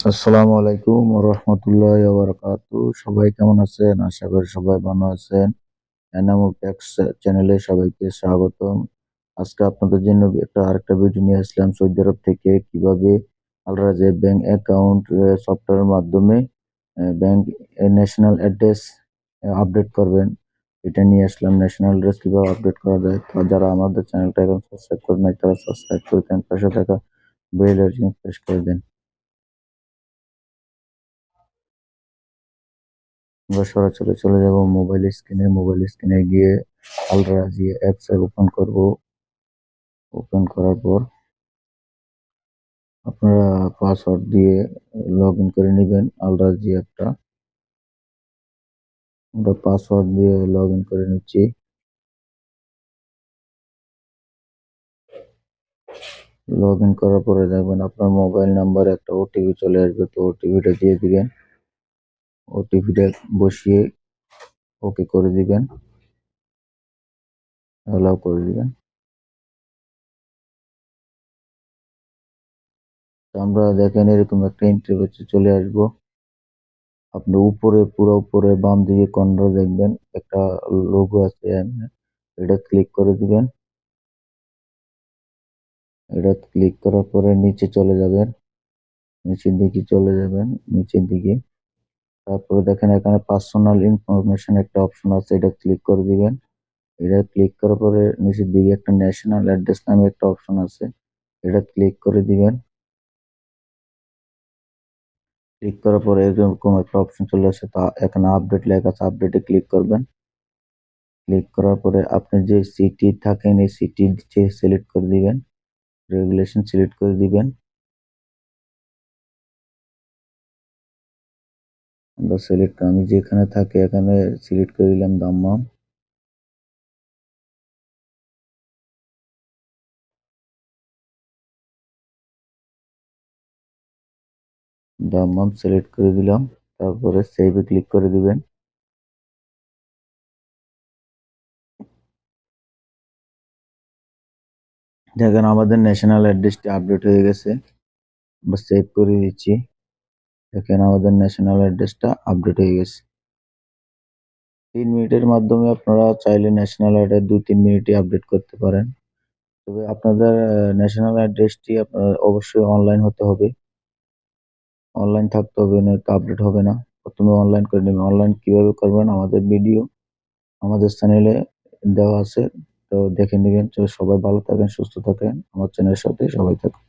আসসালামু আলাইকুম রহমতুল্লাহ বারাকাতু। সবাই কেমন আছেন? আশা করি সবাই ভালো আছেন। এনামু ট্যাক্স চ্যানেলে সবাইকে স্বাগতম। আজকে আপনাদের জন্য আরেকটা ভিডিও নিয়ে আসলাম সৌদি আরব থেকে কিভাবে আলরাজে ব্যাংক অ্যাকাউন্ট সফটওয়্যারের মাধ্যমে ব্যাংক ন্যাশনাল অ্যাড্রেস আপডেট করবেন। এটা নিয়ে আসলাম ন্যাশনাল অ্যাড্রেস কিভাবে আপডেট করা যায়। তো যারা আমাদের চ্যানেলটা এখন সাবস্ক্রাইব করে নাই তারা সাবস্ক্রাইব করে দেন, পাশে থাকা বেল আইকন প্রেস করে দেন। আমরা সরাসরি চলে যাব মোবাইল স্ক্রিনে গিয়ে আলরাজি অ্যাপস ওপেন করব। ওপেন করার পর আপনারা পাসওয়ার্ড দিয়ে লগ ইন করে নেবেন আলরাজি অ্যাপটা। আমরা পাসওয়ার্ড দিয়ে লগ ইন করে নিচ্ছি। লগ ইন করার পরে দেখবেন আপনার মোবাইল নাম্বারে একটা ওটিপি চলে আসবে, তো ওটিপিটা দিয়ে দিবেন। ওটিপিটা বসিয়ে ওকে করে দিবেন, অ্যালাউ করে দিবেন। তো আমরা দেখেন এরকম একটা ইন্টারফেসে চলে আসবো। আপনি পুরো উপরে বাম দিকে কর্নারে দেখবেন একটা লোগো আছে, এটা ক্লিক করে দিবেন। এটা ক্লিক করার পরে নিচে চলে যাবেন, নিচের দিকে চলে যাবেন, নিচের দিকে। তারপরে দেখেন এখানে পার্সোনাল ইনফরমেশন একটা অপশন আছে, এটা ক্লিক করে দিবেন। এটা ক্লিক করার পরে নিচের দিকে একটা ন্যাশনাল অ্যাড্রেস নামে একটা অপশন আছে, এটা ক্লিক করে দিবেন। ক্লিক করার পরে এরকম একটা অপশন চলে আসে, তা এখানে আপডেট লেখা আছে, আপডেটে ক্লিক করবেন। ক্লিক করার পরে আপনি যে সিটি থাকেন এই সিটি সিলেক্ট করে দিবেন, রেগুলেশন সিলেক্ট করে দিবেন। আমি যেখানে থাকি এখানে সিলেক্ট করে দিলাম দাম্মাম। দাম্মাম সিলেক্ট করে দিলাম, তারপরে সেভে ক্লিক করে দিবেন। দেখেন আমাদের ন্যাশনাল অ্যাড্রেসটি আপডেট হয়ে গেছে। আমরা সেভ করে দিচ্ছি। দেখেন আমাদের ন্যাশনাল অ্যাড্রেসটা আপডেট হয়ে গেছে। 3 মিনিটের মাধ্যমে আপনারা চাইলে ন্যাশনাল অ্যাড্রেস 2-3 মিনিটে আপডেট করতে পারেন। তবে আপনাদের ন্যাশনাল অ্যাড্রেসটি আপনার অবশ্যই অনলাইন হতে হবে, অনলাইন থাকতে হবে, নয়তো আপডেট হবে না। প্রথমে অনলাইন করে নেবেন। অনলাইন কিভাবে করবেন আমাদের ভিডিও আমাদের চ্যানেলে দেওয়া আছে, তো দেখে নেবেন। তো সবাই ভালো থাকেন, সুস্থ থাকেন, আমার চ্যানেলের সাথে সবাই থাকুন।